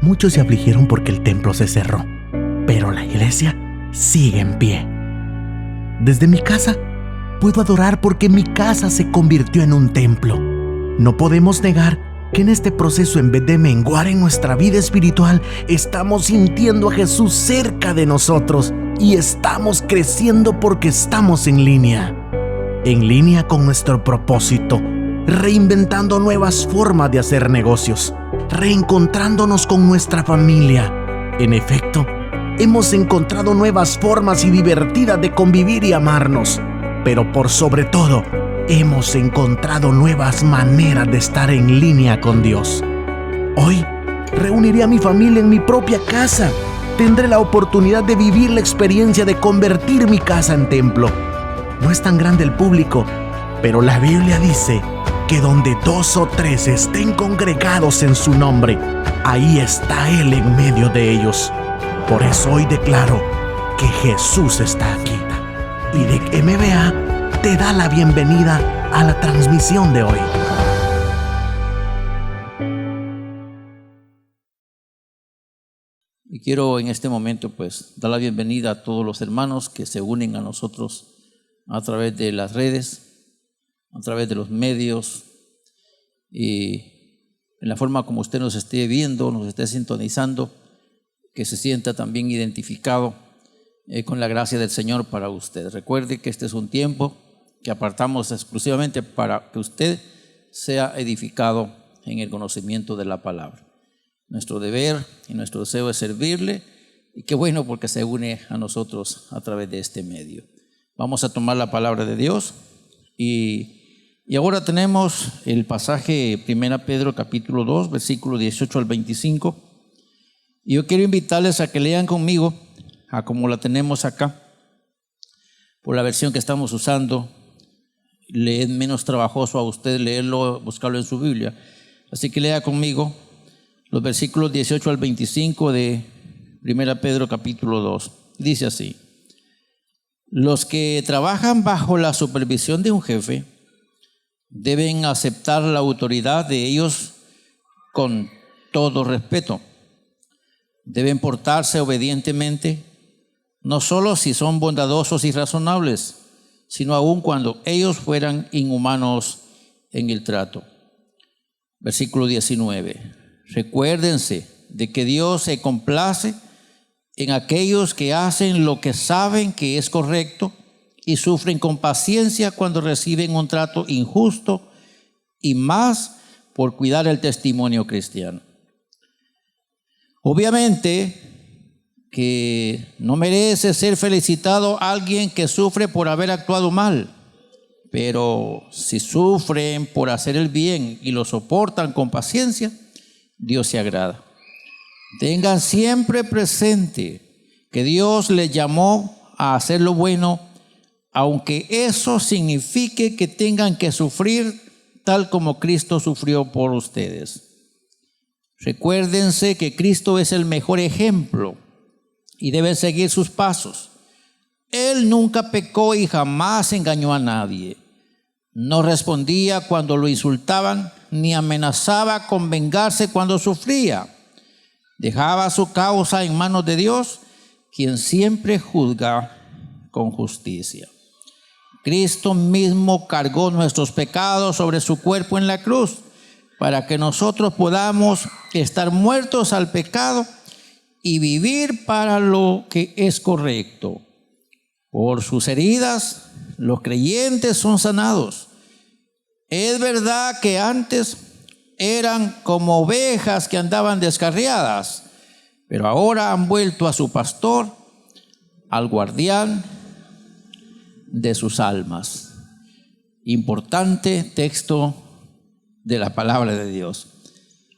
Muchos se afligieron porque el templo se cerró, pero la iglesia sigue en pie. Desde mi casa puedo adorar porque mi casa se convirtió en un templo. No podemos negar que en este proceso, en vez de menguar en nuestra vida espiritual, estamos sintiendo a Jesús cerca de nosotros y estamos creciendo porque estamos en línea con nuestro propósito, reinventando nuevas formas de hacer negocios, reencontrándonos con nuestra familia. En efecto, hemos encontrado nuevas formas y divertidas de convivir y amarnos, pero por sobre todo, hemos encontrado nuevas maneras de estar en línea con Dios. Hoy, reuniré a mi familia en mi propia casa. Tendré la oportunidad de vivir la experiencia de convertir mi casa en templo. No es tan grande el público, pero la Biblia dice que donde 2 o 3 estén congregados en su nombre, ahí está Él en medio de ellos. Por eso hoy declaro que Jesús está aquí. Y de MBA te da la bienvenida a la transmisión de hoy. Y quiero en este momento dar la bienvenida a todos los hermanos que se unen a nosotros a través de las redes, a través de los medios y en la forma como usted nos esté viendo, nos esté sintonizando, que se sienta también identificado con la gracia del Señor para usted. Recuerde que este es un tiempo que apartamos exclusivamente para que usted sea edificado en el conocimiento de la palabra. Nuestro deber y nuestro deseo es servirle, y qué bueno porque se une a nosotros a través de este medio. Vamos a tomar la palabra de Dios y ahora tenemos el pasaje 1 Pedro capítulo 2, versículo 18 al 25. Y yo quiero invitarles a que lean conmigo, a como la tenemos acá, por la versión que estamos usando. Le es menos trabajoso a usted leerlo, buscarlo en su Biblia. Así que lea conmigo los versículos 18 al 25 de 1 Pedro capítulo 2. Dice así: los que trabajan bajo la supervisión de un jefe deben aceptar la autoridad de ellos con todo respeto. Deben portarse obedientemente, no solo si son bondadosos y razonables, sino aun cuando ellos fueran inhumanos en el trato. Versículo 19. Recuérdense de que Dios se complace en aquellos que hacen lo que saben que es correcto y sufren con paciencia cuando reciben un trato injusto, y más por cuidar el testimonio cristiano. Obviamente que no merece ser felicitado alguien que sufre por haber actuado mal, pero si sufren por hacer el bien y lo soportan con paciencia, Dios se agrada. Tengan siempre presente que Dios les llamó a hacer lo bueno, aunque eso signifique que tengan que sufrir tal como Cristo sufrió por ustedes. Recuérdense que Cristo es el mejor ejemplo y deben seguir sus pasos. Él nunca pecó y jamás engañó a nadie. No respondía cuando lo insultaban, ni amenazaba con vengarse cuando sufría. Dejaba su causa en manos de Dios, quien siempre juzga con justicia. Cristo mismo cargó nuestros pecados sobre su cuerpo en la cruz, para que nosotros podamos estar muertos al pecado y vivir para lo que es correcto. Por sus heridas, los creyentes son sanados. Es verdad que antes eran como ovejas que andaban descarriadas, pero ahora han vuelto a su pastor, al guardián de sus almas. Importante texto de la palabra de Dios.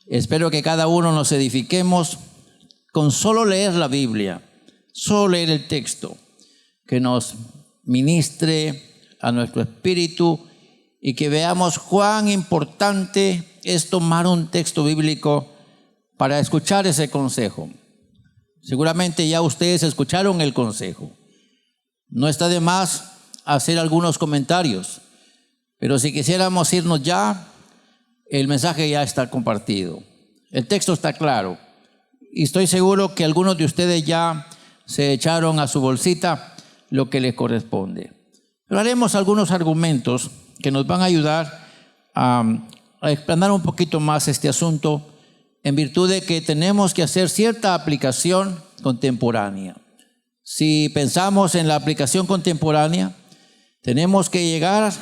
Espero que cada uno nos edifiquemos con solo leer la Biblia, solo leer el texto, que nos ministre a nuestro espíritu y que veamos cuán importante es tomar un texto bíblico para escuchar ese consejo. Seguramente ya ustedes escucharon el consejo. No está de más hacer algunos comentarios, pero si quisiéramos irnos ya, el mensaje ya está compartido. El texto está claro Y estoy seguro que algunos de ustedes ya se echaron a su bolsita lo que les corresponde. Pero haremos algunos argumentos que nos van a ayudar a explanar un poquito más este asunto, en virtud de que tenemos que hacer cierta aplicación contemporánea. Si pensamos en la aplicación contemporánea, tenemos que llegar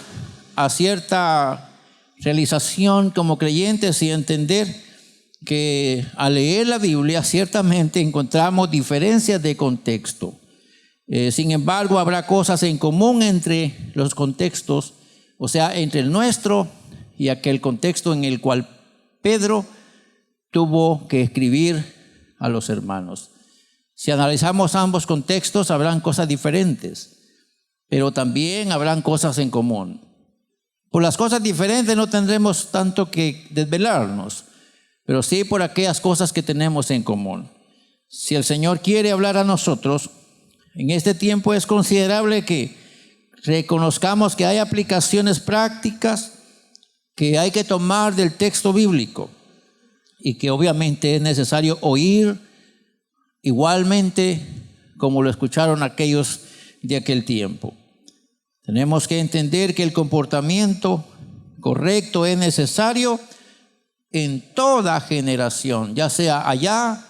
a cierta realización como creyentes y entender que al leer la Biblia ciertamente encontramos diferencias de contexto. Sin embargo, habrá cosas en común entre los contextos, o sea, entre el nuestro y aquel contexto en el cual Pedro tuvo que escribir a los hermanos. Si analizamos ambos contextos, habrán cosas diferentes, pero también habrán cosas en común. Por las cosas diferentes no tendremos tanto que desvelarnos, pero sí por aquellas cosas que tenemos en común. Si el Señor quiere hablar a nosotros, en este tiempo es considerable que reconozcamos que hay aplicaciones prácticas que hay que tomar del texto bíblico y que obviamente es necesario oír igualmente como lo escucharon aquellos de aquel tiempo. Tenemos que entender que el comportamiento correcto es necesario en toda generación, ya sea allá,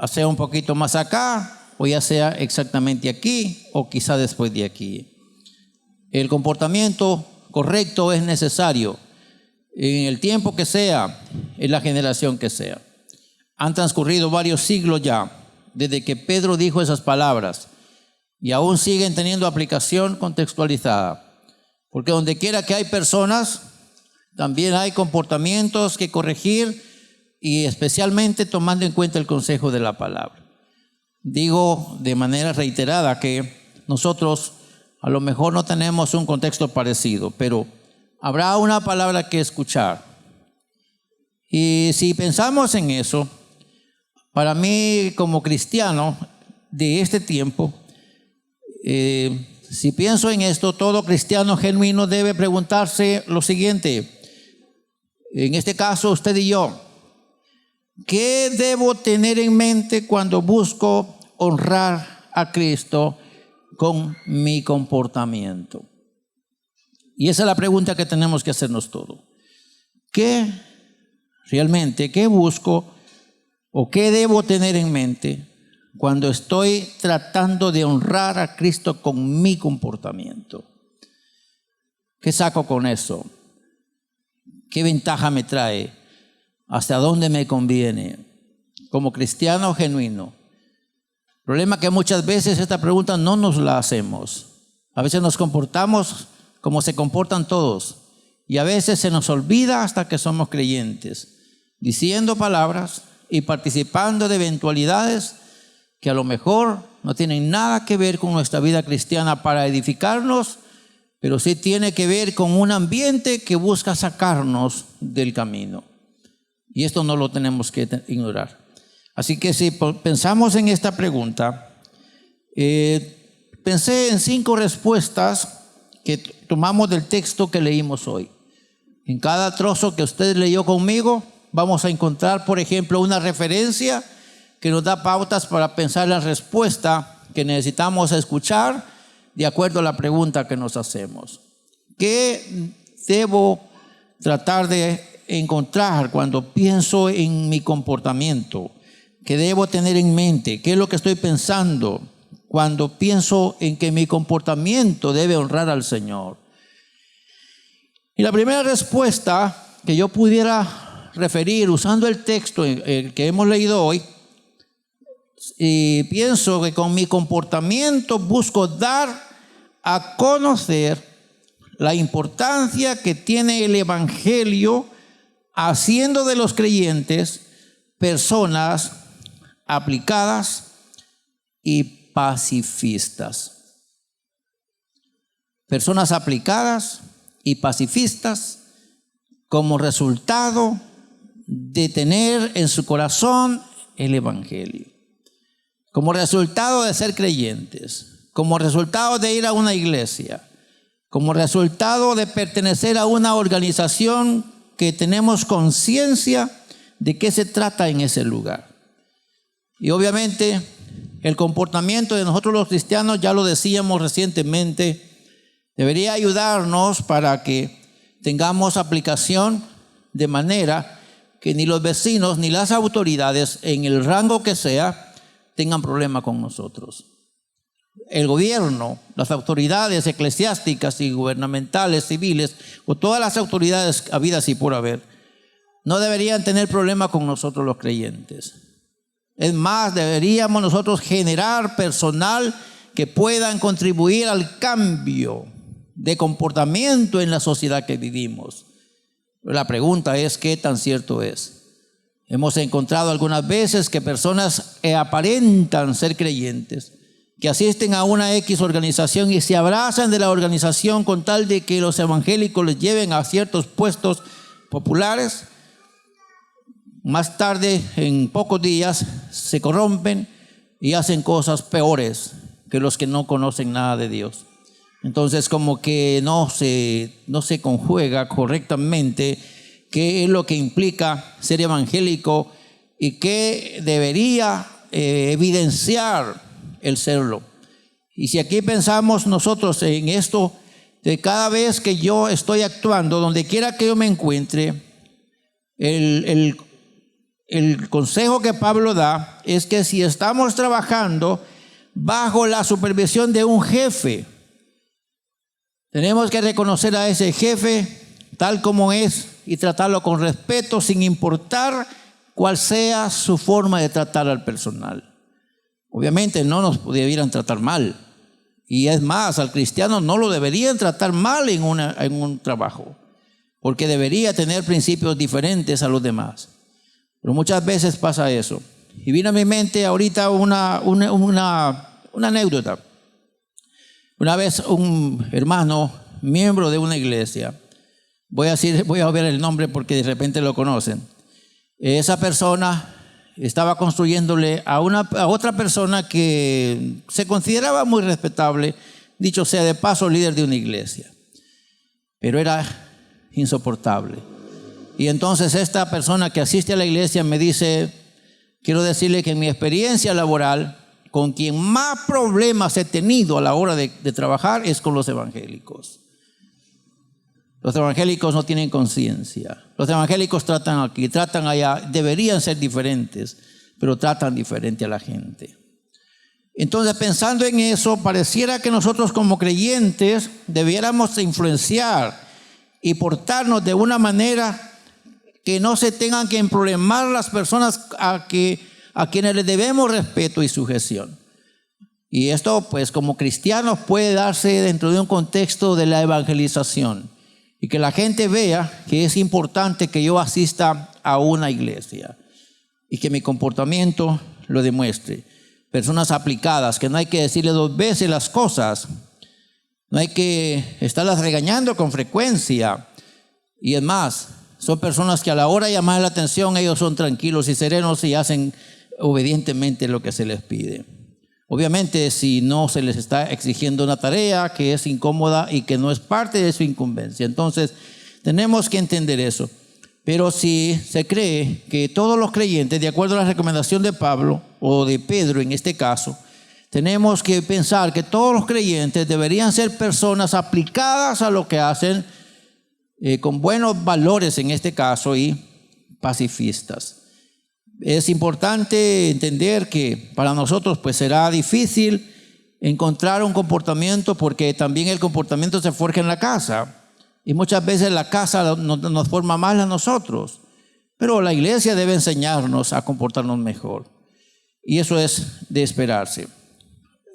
ya sea un poquito más acá, o ya sea exactamente aquí, o quizá después de aquí. El comportamiento correcto es necesario en el tiempo que sea, en la generación que sea. Han transcurrido varios siglos ya desde que Pedro dijo esas palabras y aún siguen teniendo aplicación contextualizada, porque donde quiera que hay personas, también hay comportamientos que corregir y especialmente tomando en cuenta el consejo de la palabra. Digo de manera reiterada que nosotros a lo mejor no tenemos un contexto parecido, pero habrá una palabra que escuchar. Y si pensamos en eso, para mí como cristiano de este tiempo, si pienso en esto, todo cristiano genuino debe preguntarse lo siguiente. En este caso, usted y yo, ¿qué debo tener en mente cuando busco honrar a Cristo con mi comportamiento? Y esa es la pregunta que tenemos que hacernos todos. ¿Qué busco o qué debo tener en mente cuando estoy tratando de honrar a Cristo con mi comportamiento? ¿Qué saco con eso? ¿Qué ventaja me trae? ¿Hasta dónde me conviene? Como cristiano genuino. El problema es que muchas veces esta pregunta no nos la hacemos. A veces nos comportamos como se comportan todos. Y a veces se nos olvida hasta que somos creyentes, diciendo palabras y participando de eventualidades que a lo mejor no tienen nada que ver con nuestra vida cristiana para edificarnos, pero sí tiene que ver con un ambiente que busca sacarnos del camino. Y esto no lo tenemos que ignorar. Así que si pensamos en esta pregunta, pensé en 5 respuestas que tomamos del texto que leímos hoy. En cada trozo que usted leyó conmigo, vamos a encontrar, por ejemplo, una referencia que nos da pautas para pensar la respuesta que necesitamos escuchar de acuerdo a la pregunta que nos hacemos. ¿Qué debo tratar de encontrar cuando pienso en mi comportamiento? ¿Qué debo tener en mente? ¿Qué es lo que estoy pensando cuando pienso en que mi comportamiento debe honrar al Señor? Y la primera respuesta que yo pudiera referir usando el texto que hemos leído hoy, y pienso que con mi comportamiento busco dar a conocer la importancia que tiene el Evangelio, haciendo de los creyentes personas aplicadas y pacifistas. Personas aplicadas y pacifistas como resultado de tener en su corazón el Evangelio. Como resultado de ser creyentes, como resultado de ir a una iglesia, como resultado de pertenecer a una organización que tenemos conciencia de qué se trata en ese lugar. Y obviamente el comportamiento de nosotros los cristianos, ya lo decíamos recientemente, debería ayudarnos para que tengamos aplicación de manera que ni los vecinos ni las autoridades, en el rango que sea, tengan problema con nosotros. El gobierno, las autoridades eclesiásticas y gubernamentales, civiles, o todas las autoridades habidas y por haber, no deberían tener problema con nosotros los creyentes. Es más, deberíamos nosotros generar personal que puedan contribuir al cambio de comportamiento en la sociedad que vivimos. La pregunta es, ¿qué tan cierto es? Hemos encontrado algunas veces que personas aparentan ser creyentes, que asisten a una X organización y se abrazan de la organización con tal de que los evangélicos les lleven a ciertos puestos populares. Más tarde, en pocos días, se corrompen y hacen cosas peores que los que no conocen nada de Dios. Entonces, como que no se conjuga correctamente qué es lo que implica ser evangélico y qué debería evidenciar el serlo. Y si aquí pensamos nosotros en esto, de cada vez que yo estoy actuando, donde quiera que yo me encuentre, el consejo que Pablo da es que si estamos trabajando bajo la supervisión de un jefe, tenemos que reconocer a ese jefe tal como es y tratarlo con respeto, sin importar cuál sea su forma de tratar al personal. Obviamente no nos debieran tratar mal, y es más, al cristiano no lo deberían tratar mal en un trabajo, porque debería tener principios diferentes a los demás. Pero muchas veces pasa eso. Y vino a mi mente ahorita una anécdota. Una vez un hermano, miembro de una iglesia, voy a ver el nombre porque de repente lo conocen. Esa persona estaba construyéndole a otra persona que se consideraba muy respetable, dicho sea de paso, líder de una iglesia. Pero era insoportable. Y entonces esta persona que asiste a la iglesia me dice, quiero decirle que en mi experiencia laboral, con quien más problemas he tenido a la hora de trabajar es con los evangélicos. Los evangélicos no tienen conciencia. Los evangélicos tratan aquí, tratan allá, deberían ser diferentes, pero tratan diferente a la gente. Entonces, pensando en eso, pareciera que nosotros como creyentes debiéramos influenciar y portarnos de una manera que no se tengan que emproblemar las personas a quienes les debemos respeto y sujeción. Y esto, pues, como cristianos puede darse dentro de un contexto de la evangelización y que la gente vea que es importante que yo asista a una iglesia y que mi comportamiento lo demuestre. Personas aplicadas, que no hay que decirle 2 veces las cosas, no hay que estarlas regañando con frecuencia. Y es más, son personas que a la hora de llamar la atención, ellos son tranquilos y serenos y hacen obedientemente lo que se les pide. Obviamente, si no se les está exigiendo una tarea que es incómoda y que no es parte de su incumbencia. Entonces, tenemos que entender eso. Pero si se cree que todos los creyentes, de acuerdo a la recomendación de Pablo, o de Pedro en este caso, tenemos que pensar que todos los creyentes deberían ser personas aplicadas a lo que hacen, con buenos valores en este caso, y pacifistas. Es importante entender que para nosotros pues será difícil encontrar un comportamiento, porque también el comportamiento se forja en la casa y muchas veces la casa nos forma mal a nosotros, pero la iglesia debe enseñarnos a comportarnos mejor, y eso es de esperarse.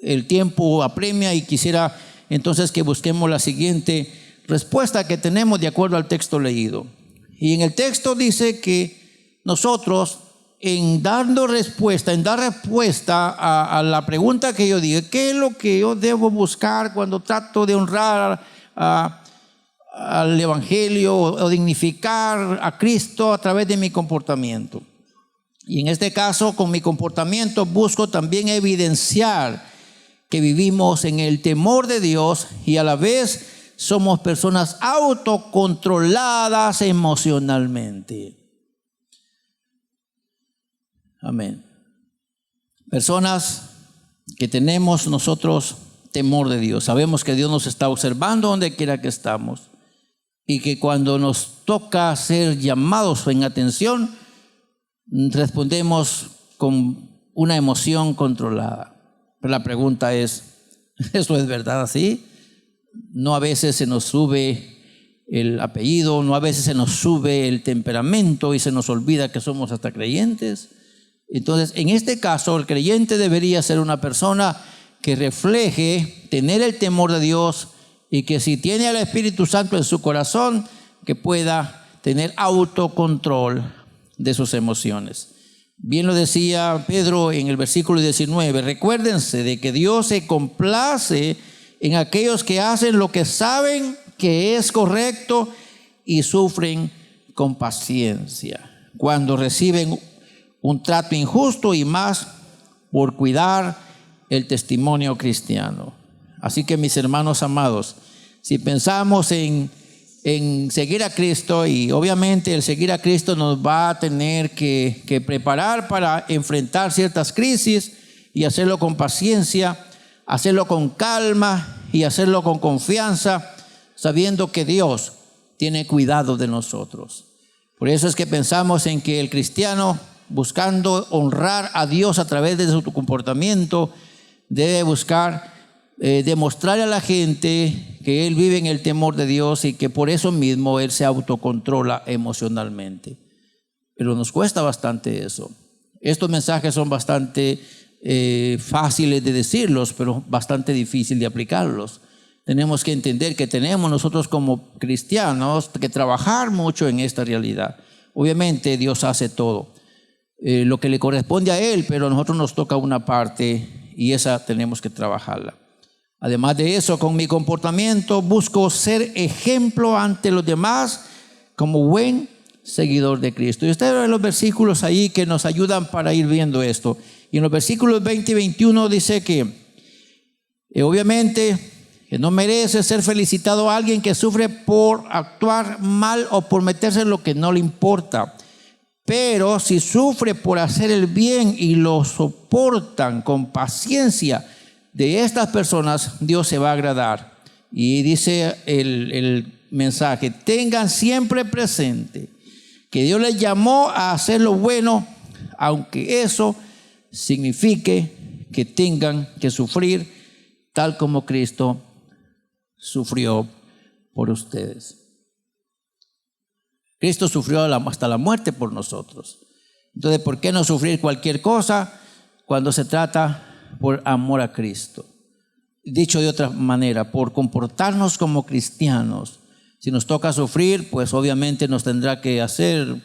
El tiempo apremia y quisiera entonces que busquemos la siguiente respuesta que tenemos de acuerdo al texto leído. Y en el texto dice que nosotros, en dar respuesta a la pregunta que yo digo, ¿qué es lo que yo debo buscar cuando trato de honrar al Evangelio o dignificar a Cristo a través de mi comportamiento? Y en este caso, con mi comportamiento busco también evidenciar que vivimos en el temor de Dios y a la vez somos personas autocontroladas emocionalmente. Amén. Personas que tenemos nosotros temor de Dios. Sabemos que Dios nos está observando donde quiera que estamos y que cuando nos toca ser llamados en atención, respondemos con una emoción controlada. Pero la pregunta es, ¿eso es verdad así? No a veces se nos sube el apellido, no a veces se nos sube el temperamento y se nos olvida que somos hasta creyentes. Entonces, en este caso, el creyente debería ser una persona que refleje tener el temor de Dios y que si tiene al Espíritu Santo en su corazón, que pueda tener autocontrol de sus emociones. Bien lo decía Pedro en el versículo 19, recuérdense de que Dios se complace en aquellos que hacen lo que saben que es correcto y sufren con paciencia cuando reciben un trato injusto y más por cuidar el testimonio cristiano. Así que mis hermanos amados, si pensamos en seguir a Cristo, y obviamente el seguir a Cristo nos va a tener que preparar para enfrentar ciertas crisis y hacerlo con paciencia, hacerlo con calma y hacerlo con confianza, sabiendo que Dios tiene cuidado de nosotros. Por eso es que pensamos en que el cristiano, buscando honrar a Dios a través de su comportamiento, debe buscar demostrarle a la gente que él vive en el temor de Dios y que por eso mismo él se autocontrola emocionalmente. Pero nos cuesta bastante eso. Estos mensajes son bastante fáciles de decirlos, pero bastante difícil de aplicarlos. Tenemos que entender que tenemos nosotros como cristianos que trabajar mucho en esta realidad. Obviamente Dios hace todo, lo que le corresponde a Él, pero a nosotros nos toca una parte y esa tenemos que trabajarla. Además de eso, con mi comportamiento busco ser ejemplo ante los demás como buen seguidor de Cristo. Y ustedes ven los versículos ahí que nos ayudan para ir viendo esto. Y en los versículos 20 y 21 dice que obviamente que no merece ser felicitado a alguien que sufre por actuar mal o por meterse en lo que no le importa. Pero si sufre por hacer el bien y lo soportan con paciencia, de estas personas Dios se va a agradar. Y dice el mensaje, tengan siempre presente que Dios les llamó a hacer lo bueno, aunque eso signifique que tengan que sufrir tal como Cristo sufrió por ustedes. Cristo sufrió hasta la muerte por nosotros. Entonces, ¿por qué no sufrir cualquier cosa cuando se trata por amor a Cristo? Dicho de otra manera, por comportarnos como cristianos. Si nos toca sufrir, pues obviamente nos tendrá que hacer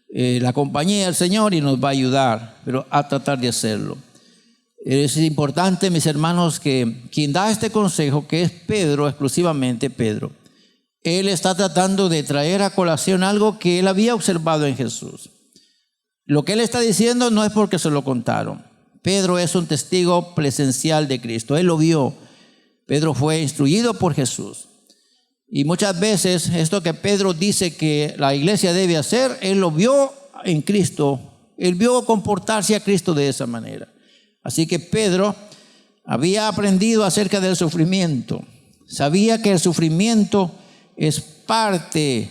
la compañía del Señor y nos va a ayudar, pero a tratar de hacerlo. Es importante, mis hermanos, que quien da este consejo, que es Pedro, exclusivamente Pedro, él está tratando de traer a colación algo que él había observado en Jesús. Lo que él está diciendo no es porque se lo contaron. Pedro es un testigo presencial de Cristo. Él lo vio. Pedro fue instruido por Jesús. Y muchas veces esto que Pedro dice que la iglesia debe hacer, él lo vio en Cristo. Él vio comportarse a Cristo de esa manera. Así que Pedro había aprendido acerca del sufrimiento. Sabía que el sufrimiento es parte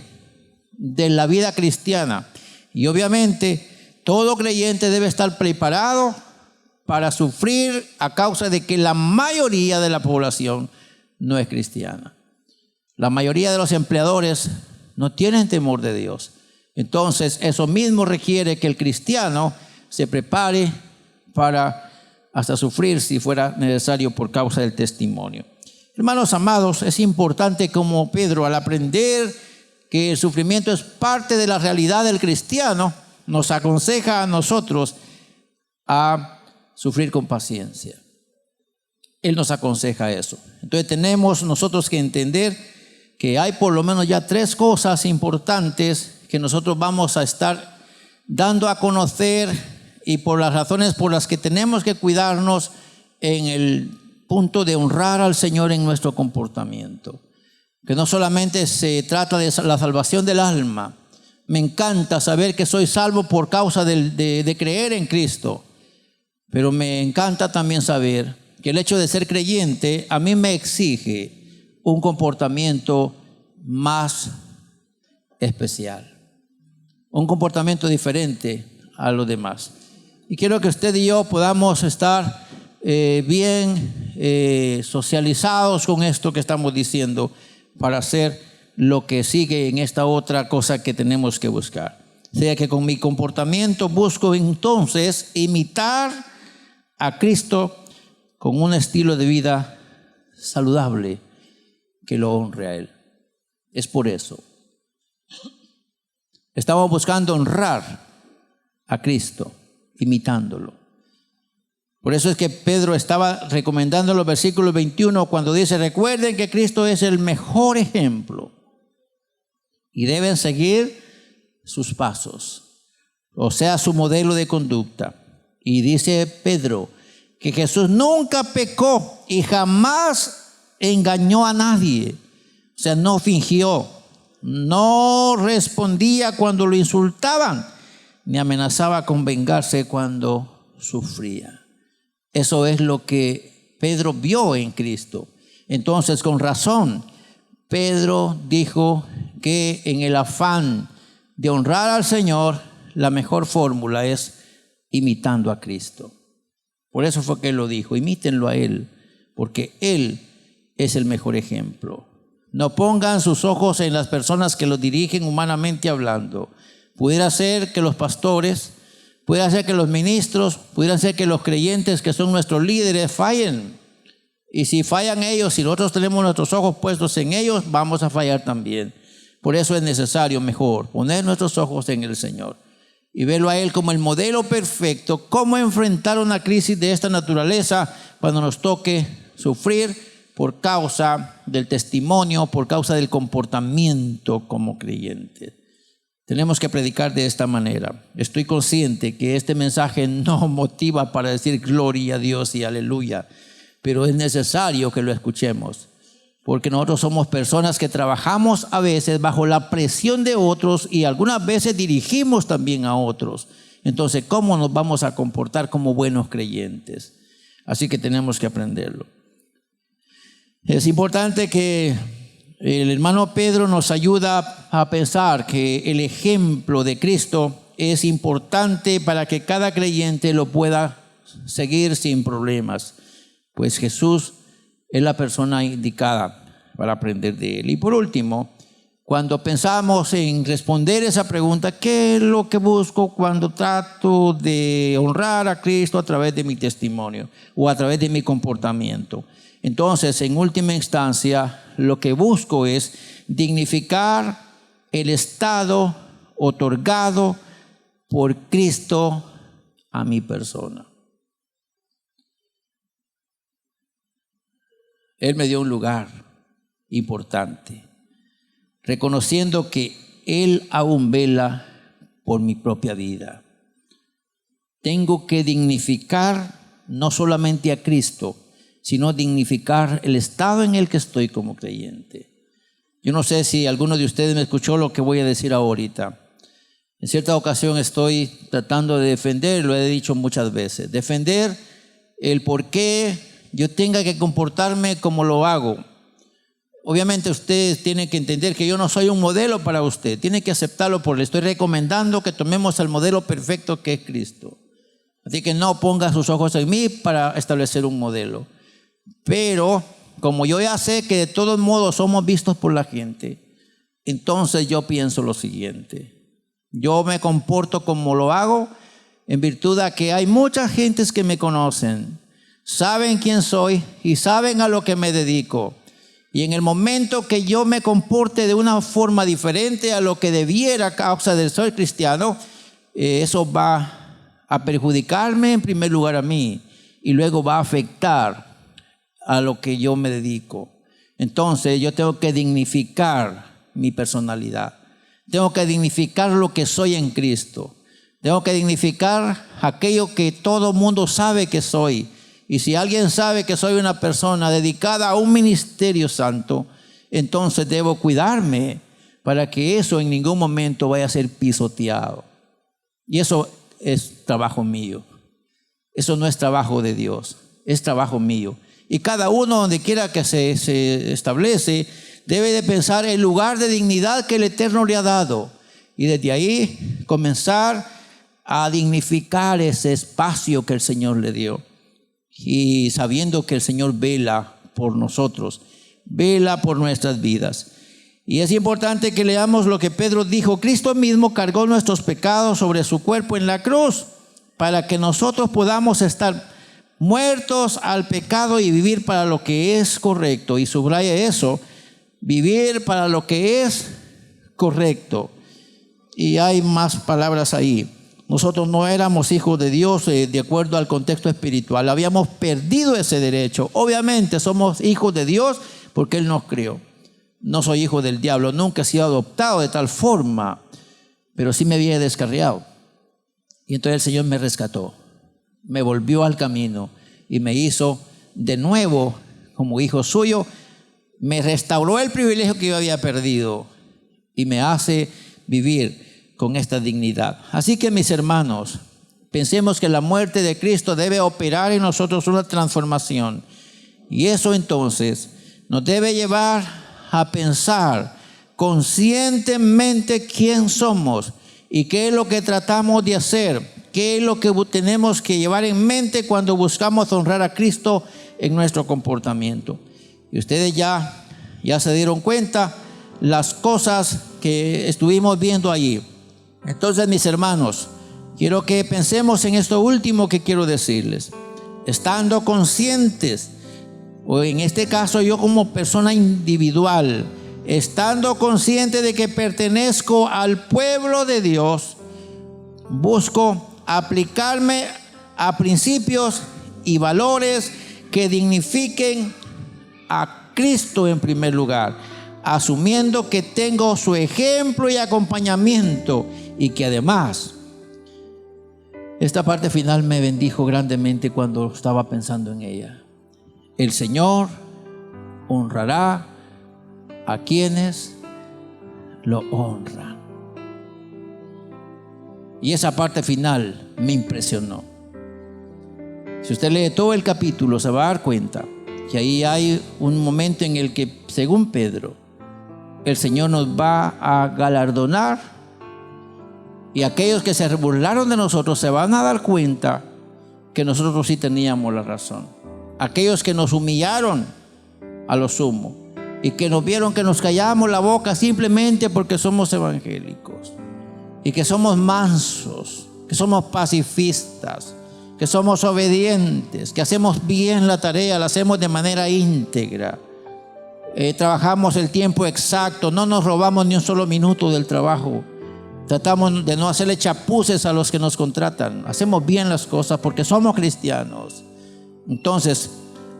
de la vida cristiana. Y obviamente todo creyente debe estar preparado para sufrir a causa de que la mayoría de la población no es cristiana. La mayoría de los empleadores no tienen temor de Dios. Entonces, eso mismo requiere que el cristiano se prepare para hasta sufrir si fuera necesario por causa del testimonio. Hermanos amados, es importante como Pedro, al aprender que el sufrimiento es parte de la realidad del cristiano, nos aconseja a nosotros a sufrir con paciencia. Él nos aconseja eso. Entonces tenemos nosotros que entender que hay por lo menos ya 3 cosas importantes que nosotros vamos a estar dando a conocer y por las razones por las que tenemos que cuidarnos en el punto de honrar al Señor en nuestro comportamiento. Que no solamente se trata de la salvación del alma. Me encanta saber que soy salvo por causa de creer en Cristo. Pero me encanta también saber que el hecho de ser creyente a mí me exige un comportamiento más especial, un comportamiento diferente a los demás. Y quiero que usted y yo podamos estar bien socializados con esto que estamos diciendo para hacer lo que sigue en esta otra cosa que tenemos que buscar. O sea que con mi comportamiento busco entonces imitar a Cristo con un estilo de vida saludable que lo honre a Él. Es por eso. Estamos buscando honrar a Cristo, imitándolo. Por eso es que Pedro estaba recomendando los versículos 21 cuando dice: recuerden que Cristo es el mejor ejemplo y deben seguir sus pasos, o sea, su modelo de conducta. Y dice Pedro que Jesús nunca pecó y jamás engañó a nadie. O sea, no fingió, no respondía cuando lo insultaban, ni amenazaba con vengarse cuando sufría. Eso es lo que Pedro vio en Cristo. Entonces, con razón, Pedro dijo que en el afán de honrar al Señor, la mejor fórmula es imitando a Cristo. Por eso fue que él lo dijo: imítenlo a Él, porque Él es el mejor ejemplo. No pongan sus ojos en las personas que los dirigen humanamente hablando. Pudiera ser que los pastores, pudiera ser que los ministros, pudiera ser que los creyentes que son nuestros líderes fallen. Y si fallan ellos, si nosotros tenemos nuestros ojos puestos en ellos, vamos a fallar también. Por eso es necesario mejor poner nuestros ojos en el Señor y verlo a Él como el modelo perfecto, cómo enfrentar una crisis de esta naturaleza cuando nos toque sufrir por causa del testimonio, por causa del comportamiento como creyentes. Tenemos que predicar de esta manera. Estoy consciente que este mensaje no motiva para decir gloria a Dios y aleluya, pero es necesario que lo escuchemos, porque nosotros somos personas que trabajamos a veces bajo la presión de otros y algunas veces dirigimos también a otros. Entonces, ¿cómo nos vamos a comportar como buenos creyentes? Así que tenemos que aprenderlo. Es importante que el hermano Pedro nos ayuda a pensar que el ejemplo de Cristo es importante para que cada creyente lo pueda seguir sin problemas, pues Jesús es la persona indicada para aprender de Él. Y por último, cuando pensamos en responder esa pregunta, ¿qué es lo que busco cuando trato de honrar a Cristo a través de mi testimonio o a través de mi comportamiento? Entonces, en última instancia, lo que busco es dignificar el estado otorgado por Cristo a mi persona. Él me dio un lugar importante, reconociendo que Él aún vela por mi propia vida. Tengo que dignificar no solamente a Cristo, sino dignificar el estado en el que estoy como creyente. Yo no sé si alguno de ustedes me escuchó lo que voy a decir ahorita. En cierta ocasión estoy tratando de defender, lo he dicho muchas veces, defender el por qué yo tenga que comportarme como lo hago. Obviamente ustedes tienen que entender que yo no soy un modelo para usted. Tienen que aceptarlo porque le estoy recomendando que tomemos el modelo perfecto que es Cristo. Así que no ponga sus ojos en mí para establecer un modelo. Pero como yo ya sé que de todos modos somos vistos por la gente, entonces yo pienso lo siguiente: yo me comporto como lo hago en virtud de que hay muchas gentes que me conocen, saben quién soy y saben a lo que me dedico. Y en el momento que yo me comporte de una forma diferente a lo que debiera a causa de ser cristiano, eso va a perjudicarme en primer lugar a mí y luego va a afectar a lo que yo me dedico. Entonces yo tengo que dignificar mi personalidad. Tengo que dignificar lo que soy en Cristo. Tengo que dignificar aquello que todo mundo sabe que soy. Y si alguien sabe que soy una persona dedicada a un ministerio santo, entonces debo cuidarme para que eso en ningún momento vaya a ser pisoteado. Y eso es trabajo mío. Eso no es trabajo de Dios, es trabajo mío. Y cada uno, donde quiera que se establece, debe de pensar el lugar de dignidad que el Eterno le ha dado. Y desde ahí comenzar a dignificar ese espacio que el Señor le dio. Y sabiendo que el Señor vela por nosotros, vela por nuestras vidas. Y es importante que leamos lo que Pedro dijo. Cristo mismo cargó nuestros pecados sobre su cuerpo en la cruz, para que nosotros podamos estar muertos al pecado y vivir para lo que es correcto. Y subraya eso, vivir para lo que es correcto. Y hay más palabras ahí. Nosotros no éramos hijos de Dios de acuerdo al contexto espiritual. Habíamos perdido ese derecho. Obviamente somos hijos de Dios porque Él nos crió. No soy hijo del diablo, nunca he sido adoptado de tal forma, pero sí me había descarriado. Y entonces el Señor me rescató, me volvió al camino y me hizo de nuevo como hijo suyo. Me restauró el privilegio que yo había perdido y me hace vivir con esta dignidad. Así que, mis hermanos, pensemos que la muerte de Cristo debe operar en nosotros una transformación. Y eso entonces nos debe llevar a pensar conscientemente quién somos y qué es lo que tratamos de hacer, qué es lo que tenemos que llevar en mente cuando buscamos honrar a Cristo en nuestro comportamiento. Y ustedes ya se dieron cuenta las cosas que estuvimos viendo allí. Entonces, mis hermanos, quiero que pensemos en esto último que quiero decirles. Estando conscientes, o en este caso yo como persona individual, estando consciente de que pertenezco al pueblo de Dios, busco aplicarme a principios y valores que dignifiquen a Cristo en primer lugar, asumiendo que tengo su ejemplo y acompañamiento, y que además, esta parte final me bendijo grandemente cuando estaba pensando en ella. El Señor honrará a quienes lo honran. Y esa parte final me impresionó. Si usted lee todo el capítulo, se va a dar cuenta que ahí hay un momento en el que, según Pedro, el Señor nos va a galardonar, y aquellos que se burlaron de nosotros se van a dar cuenta que nosotros sí teníamos la razón. Aquellos que nos humillaron a lo sumo y que nos vieron que nos callábamos la boca simplemente porque somos evangélicos y que somos mansos, que somos pacifistas, que somos obedientes, que hacemos bien la tarea, la hacemos de manera íntegra, trabajamos el tiempo exacto, no nos robamos ni un solo minuto del trabajo, tratamos de no hacerle chapuces a los que nos contratan, hacemos bien las cosas porque somos cristianos. Entonces,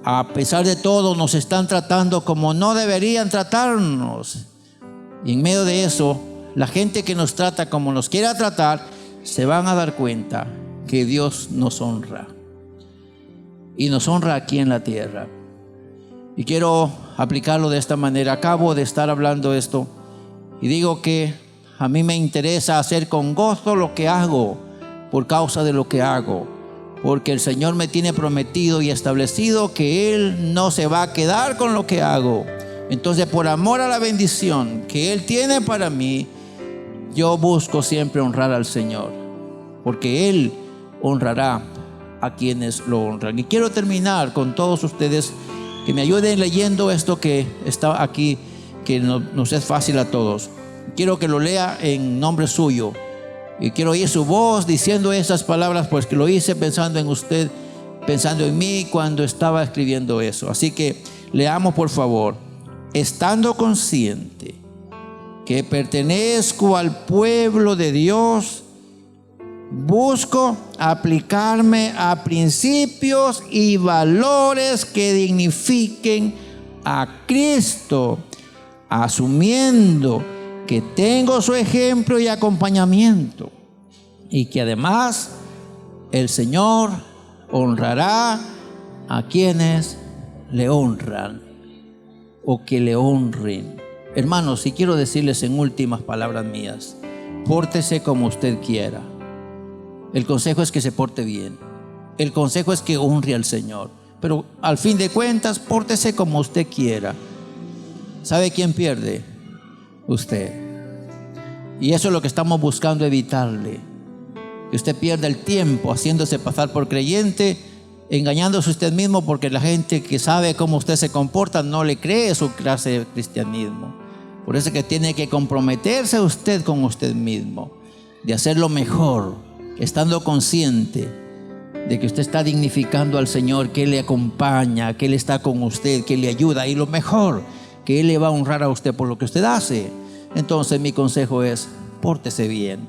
a pesar de todo, nos están tratando como no deberían tratarnos. Y en medio de eso, la gente que nos trata como nos quiera tratar, se van a dar cuenta que Dios nos honra. Y nos honra aquí en la tierra. Y quiero aplicarlo de esta manera. Acabo de estar hablando esto y digo que a mí me interesa hacer con gozo lo que hago por causa de lo que hago. Porque el Señor me tiene prometido y establecido que Él no se va a quedar con lo que hago. Entonces, por amor a la bendición que Él tiene para mí, yo busco siempre honrar al Señor, porque Él honrará a quienes lo honran. Y quiero terminar con todos ustedes que me ayuden leyendo esto que está aquí, que nos es fácil a todos. Quiero que lo lea en nombre suyo. Y quiero oír su voz diciendo esas palabras, pues que lo hice pensando en usted, pensando en mí cuando estaba escribiendo eso. Así que leamos, por favor. Estando consciente que pertenezco al pueblo de Dios, busco aplicarme a principios y valores que dignifiquen a Cristo, asumiendo que tengo su ejemplo y acompañamiento, y que además el Señor honrará a quienes le honran o que le honren. Hermanos, si quiero decirles en últimas palabras mías, pórtese como usted quiera. El consejo es que se porte bien. el consejo es que honre al Señor. Pero al fin de cuentas, pórtese como usted quiera. ¿Sabe quién pierde? Usted. Y eso es lo que estamos buscando evitarle. Que usted pierda el tiempo haciéndose pasar por creyente, engañándose usted mismo, porque la gente que sabe cómo usted se comporta no le cree su clase de cristianismo. Por eso es que tiene que comprometerse usted con usted mismo, de hacerlo mejor, estando consciente de que usted está dignificando al Señor, que Él le acompaña, que Él está con usted, que Él le ayuda, y lo mejor, que Él le va a honrar a usted por lo que usted hace. Entonces mi consejo es, pórtese bien,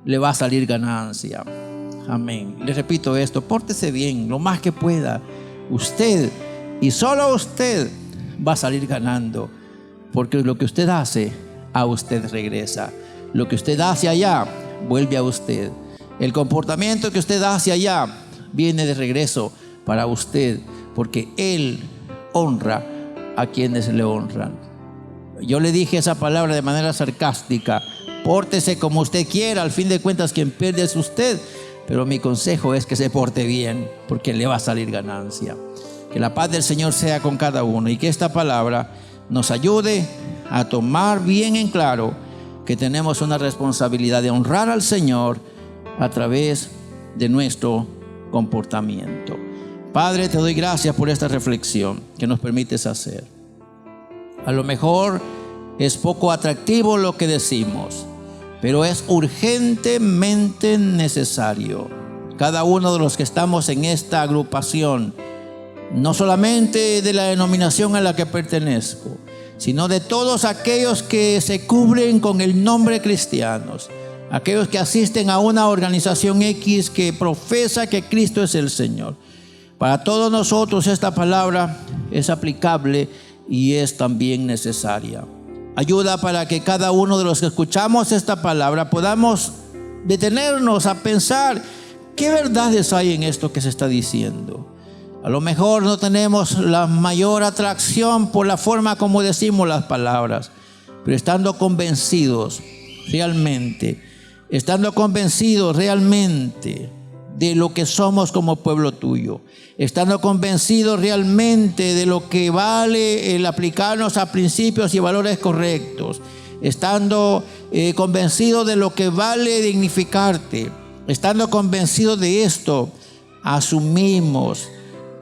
le va a salir ganancia. Amén. Le repito esto, pórtese bien lo más que pueda. Usted y solo usted va a salir ganando, porque lo que usted hace, a usted regresa. Lo que usted hace allá, vuelve a usted. El comportamiento que usted hace allá, viene de regreso para usted, porque Él honra a quienes le honran. Yo le dije esa palabra de manera sarcástica. Pórtese como usted quiera, al fin de cuentas quien pierde es usted. Pero mi consejo es que se porte bien, porque le va a salir ganancia. Que la paz del Señor sea con cada uno, y que esta palabra nos ayude a tomar bien en claro que tenemos una responsabilidad de honrar al Señor a través de nuestro comportamiento. Padre, te doy gracias por esta reflexión que nos permites hacer. A lo mejor es poco atractivo lo que decimos, pero es urgentemente necesario. Cada uno de los que estamos en esta agrupación, no solamente de la denominación a la que pertenezco, sino de todos aquellos que se cubren con el nombre de cristianos, aquellos que asisten a una organización X que profesa que Cristo es el Señor. Para todos nosotros esta palabra es aplicable y es también necesaria. Ayuda para que cada uno de los que escuchamos esta palabra podamos detenernos a pensar qué verdades hay en esto que se está diciendo. A lo mejor no tenemos la mayor atracción por la forma como decimos las palabras, pero estando convencidos realmente de lo que somos como pueblo tuyo, estando convencidos realmente de lo que vale el aplicarnos a principios y valores correctos, estando convencidos de lo que vale dignificarte, estando convencidos de esto, asumimos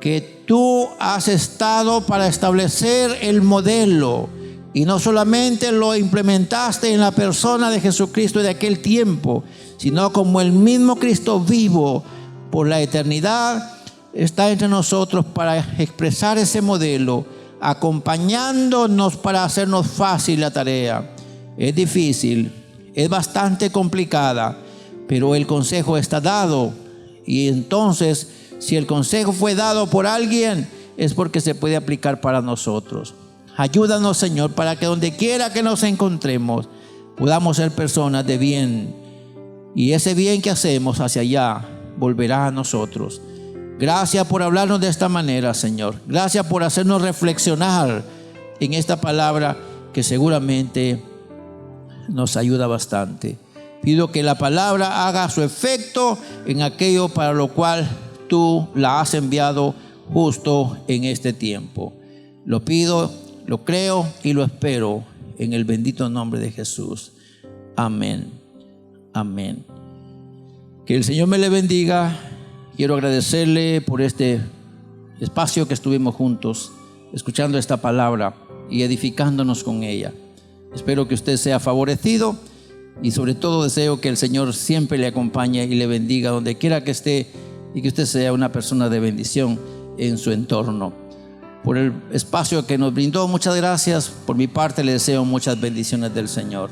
que tú has estado para establecer el modelo, y no solamente lo implementaste en la persona de Jesucristo de aquel tiempo, sino como el mismo Cristo vivo por la eternidad está entre nosotros para expresar ese modelo, acompañándonos para hacernos fácil la tarea. Es difícil, es bastante complicada, pero el consejo está dado, y entonces si el consejo fue dado por alguien, es porque se puede aplicar para nosotros. Ayúdanos, Señor, para que donde quiera que nos encontremos, podamos ser personas de bien. Y ese bien que hacemos hacia allá, volverá a nosotros. Gracias por hablarnos de esta manera, Señor. Gracias por hacernos reflexionar en esta palabra que seguramente nos ayuda bastante. Pido que la palabra haga su efecto en aquello para lo cual tú la has enviado justo en este tiempo. Lo pido, lo creo y lo espero en el bendito nombre de Jesús. Amén. Amén. Que el Señor me le bendiga. Quiero agradecerle por este espacio que estuvimos juntos, escuchando esta palabra y edificándonos con ella. Espero que usted sea favorecido, y sobre todo deseo que el Señor siempre le acompañe y le bendiga donde quiera que esté, y que usted sea una persona de bendición en su entorno. Por el espacio que nos brindó, muchas gracias. Por mi parte le deseo muchas bendiciones del Señor.